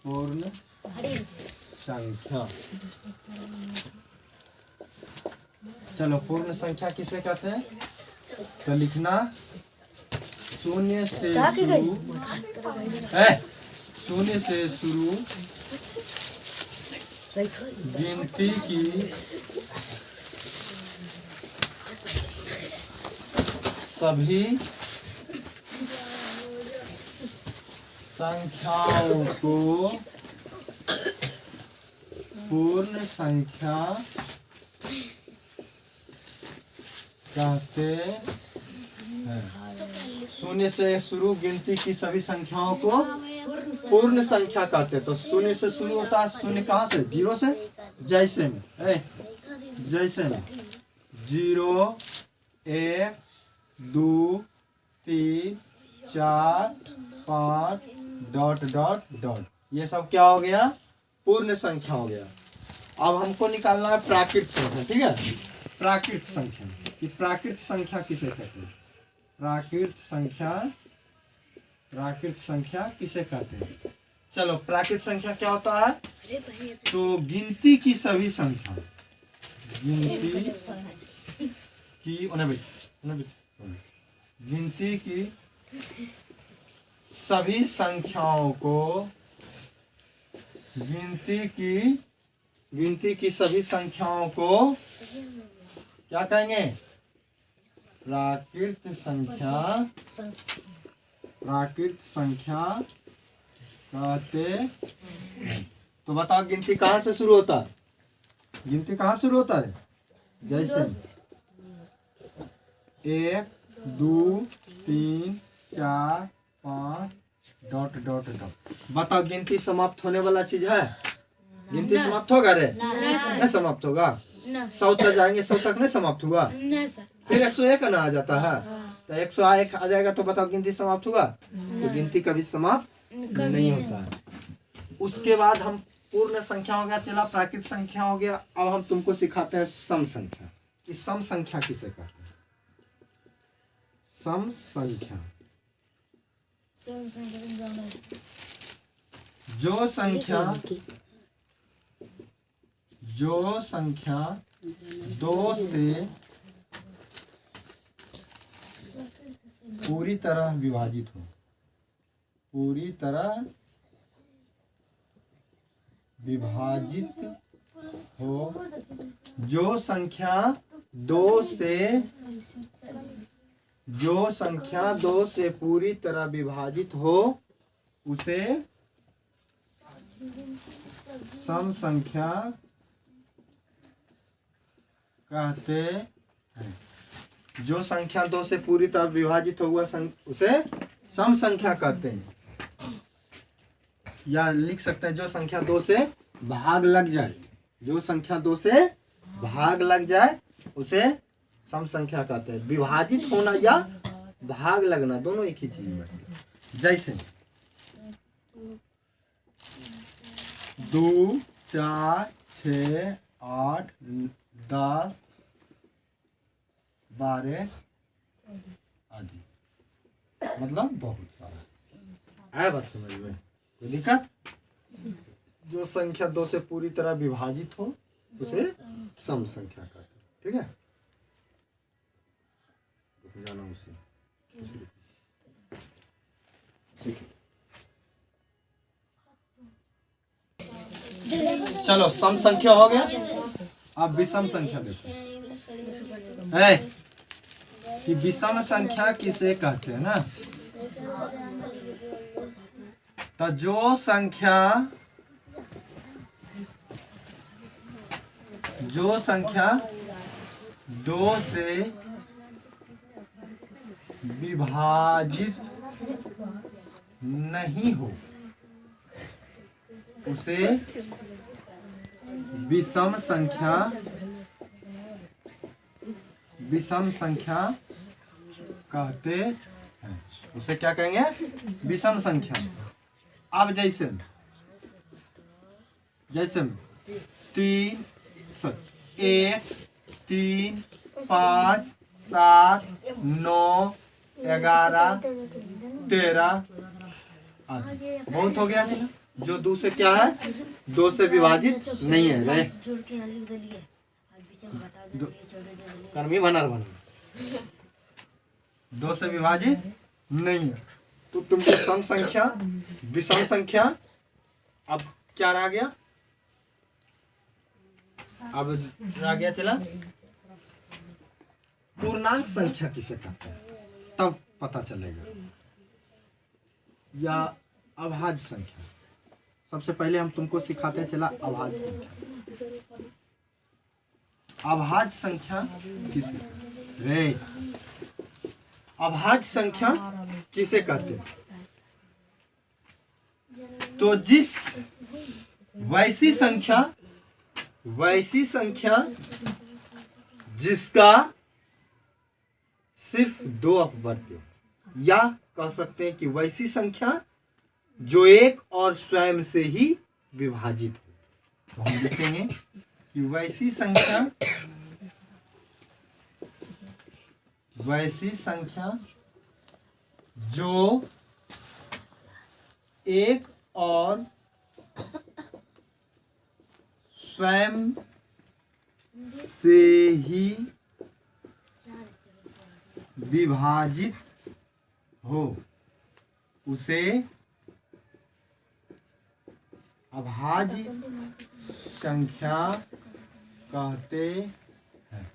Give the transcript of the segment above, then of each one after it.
पूर्ण संख्या। चलो पूर्ण संख्या किसे कहते हैं? तो लिखना शून्य से शुरू गिनती की सभी संख्याओं को पूर्ण संख्या कहते हैं। शून्य से शुरू गिनती की सभी संख्याओं को पूर्ण संख्या कहते हैं। तो शून्य से शुरू होता है। शून्य कहाँ से? जीरो से। जैसे में जैसे में 0 1 2 3 4 5 डॉट डॉट डॉट, ये सब क्या हो गया? पूर्ण संख्या हो गया। अब हमको निकालना है प्राकृत संख्या। ठीक है, प्राकृत संख्या। ये प्राकृत संख्या किसे कहते हैं? प्राकृत संख्या किसे कहते हैं? चलो प्राकृत संख्या क्या होता है? तो गिनती की सभी संख्या, गिनती की सभी संख्याओं को गिनती की सभी संख्याओं को क्या कहेंगे? प्राकृत संख्या कहते। तो बताओ गिनती कहाँ से शुरू होता है? गिनती कहाँ शुरू होता है? जैसे 1 2 3 4 5 डॉट डॉट डॉट। बताओ गिनती समाप्त होने वाला चीज है? गिनती समाप्त होगा रे? नहीं समाप्त होगा। 100 तक जाएंगे, 100 तक नहीं समाप्त हुआ। फिर 101 ना आ जाता है, तो 101 आ जाएगा। तो बताओ गिनती समाप्त हुआ? तो गिनती कभी समाप्त नहीं होता है। उसके बाद हम पूर्ण संख्या हो गया, चला प्राकृत संख्या हो गया। अब हम तुमको सिखाते हैं सम संख्या। इस सम संख्या किसे कहते हैं? सम संख्या जो संख्या 2 से पूरी तरह विभाजित हो, जो संख्या 2 से पूरी तरह विभाजित हो उसे सम संख्या कहते हैं। जो संख्या 2 से पूरी तरह विभाजित हुआ उसे सम संख्या कहते हैं। या लिख सकते हैं जो संख्या 2 से भाग लग जाए। जो संख्या 2 से भाग लग जाए उसे सम संख्या कहते हैं। विभाजित होना या भाग लगना दोनों एक ही चीज है। जैसे 2 4 6 8 10 12 आदि, मतलब बहुत सारा। आया बात समझ में? कोई दिक्कत? जो संख्या 2 से पूरी तरह विभाजित हो उसे सम संख्या कहते हैं। ठीक है, जाना उसे चलो सम संख्या हो गया। अब विषम संख्या देखो है कि विषम संख्या किसे कहते हैं ना? तो जो संख्या 2 से विभाजित नहीं हो उसे विषम संख्या कहते हैं। उसे क्या कहेंगे? विषम संख्या। अब जैसे 3 1 3 5 7 9 11, 13 आदि। बहुत हो गया है ना। जो 2 से क्या है, 2 से विभाजित नहीं है रे। कर्मी बनर बन 2 से विभाजित नहीं है। तो तुमको सम संख्या, विषम संख्या, अब क्या रह गया, अब रह गया चला पूर्णांक संख्या किसे कहते हैं, तब पता चलेगा, या अभाज्य संख्या। सबसे पहले हम तुमको सिखाते चला अभाज्य संख्या। अभाज्य संख्या किसे रे, अभाज्य संख्या किसे कहते हैं? तो जिस वैसी संख्या जिसका सिर्फ 2 अपवर्त्य हो, या कह सकते हैं कि वैसी संख्या जो एक और स्वयं से ही विभाजित हो। तो हम लिखेंगे कि वैसी संख्या जो एक और स्वयं से ही विभाजित हो, उसे अभाज्य संख्या कहते हैं।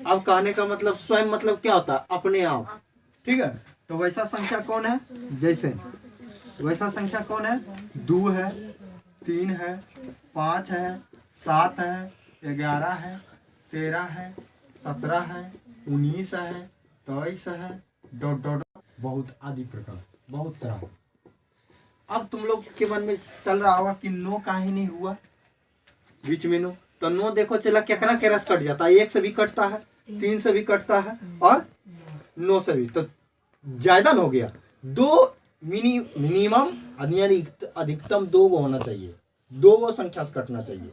अब कहने का मतलब स्वयं मतलब क्या होता है, अपने आप। ठीक है, तो वैसा संख्या कौन है, जैसे वैसा संख्या कौन है, 2 है, 3 है, 5 है, 7 है, 11 है, 13 है, 17 है, 19 है, 23 है, डॉट डॉट बहुत आदि प्रकार, बहुत तरह। अब तुम लोग के मन में चल रहा होगा कि 9 काहे नहीं हुआ बीच में 9, तो 9 देखो चला केकरा के रस कट जाता है, 1 से भी कटता है, 3 से भी कटता है और 9 से भी, तो ज्यादा हो गया। 2 मिनिमम यानी अधिकतम 2 गो होना चाहिए, 2 गो संख्या से कटना चाहिए,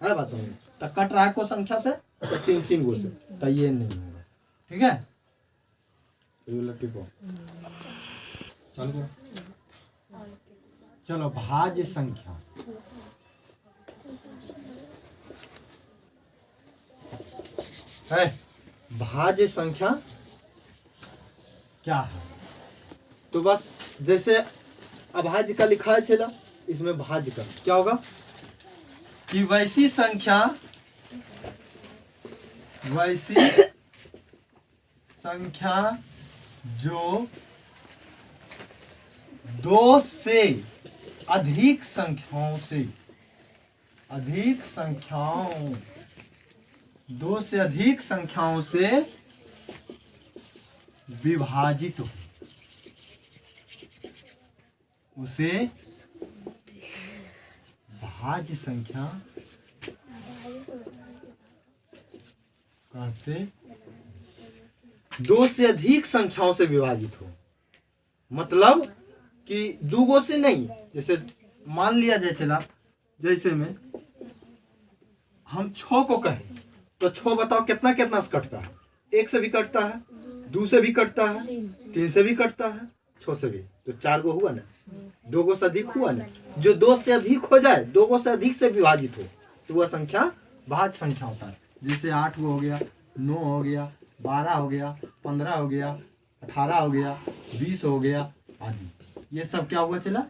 है बात समझ। तो कट रहा है को संख्या से, तो 3 गो से, तो ये नहीं होगा। ठीक है, चलो भाज्य संख्या। है भाज्य संख्या क्या है, तो बस जैसे अभाज्य का लिखा है चला, इसमें भाज्य का क्या होगा कि वैसी संख्या जो 2 से अधिक संख्याओं से 2 से अधिक संख्याओं से विभाजित हो, उसे भाज्य संख्या कहते। 2 से अधिक संख्याओं से विभाजित हो मतलब कि 2 गो से नहीं। जैसे मान लिया जाए चला, जैसे में हम 6 को कहें तो 6 बताओ कितना कितना से कटता है, 1 से भी कटता है, 2 से भी कटता है, 3 से भी कटता है, 6 से भी, तो 4 गो हुआ ना, 2 गो से अधिक हुआ ना। जो 2 से अधिक हो जाए, 2 गो से अधिक से विभाजित हो, तो वह संख्या भाज्य संख्या होता है। जैसे 8 गो हो गया, 9 हो गया, 12 हो गया, 15 हो गया, 18 हो गया, 20 हो गया आदि। ये सब क्या हुआ चला,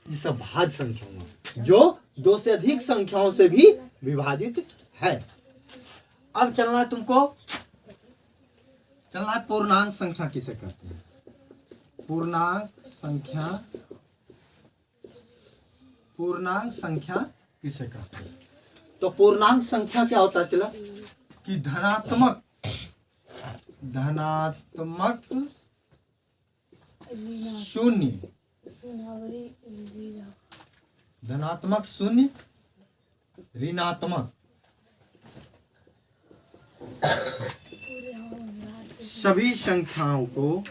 ये सब भाज्य संख्या हुआ जो 2 से अधिक संख्याओं से भी विभाजित है। अब चलना है तुमको, चलना है पूर्णांक संख्या किसे कहते हैं। पूर्णांक संख्या किसे कहते हैं, तो पूर्णांक संख्या क्या होता है चला कि धनात्मक शून्य, धनात्मक शून्य, ऋणात्मक सभी संख्याओं को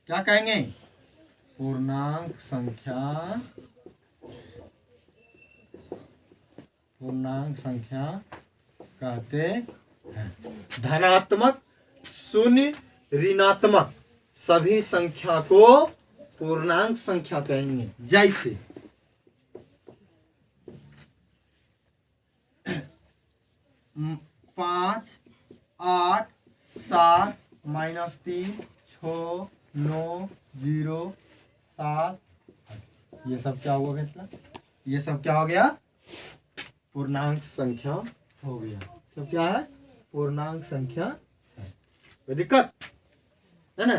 क्या कहेंगे, पूर्णांक संख्या पूर्णांक संख्या कहते हैं। धनात्मक, शून्य, ऋणात्मक सभी संख्या को पूर्णांक संख्या कहेंगे। जैसे 5, 8, 7, -3, 6, 9, 0, 7, ये सब क्या हुआ बेटा? ये सब क्या हो गया? पूर्णांक संख्या हो गया। सब क्या है? पूर्णांक संख्या है। कोई दिक्कत है ना?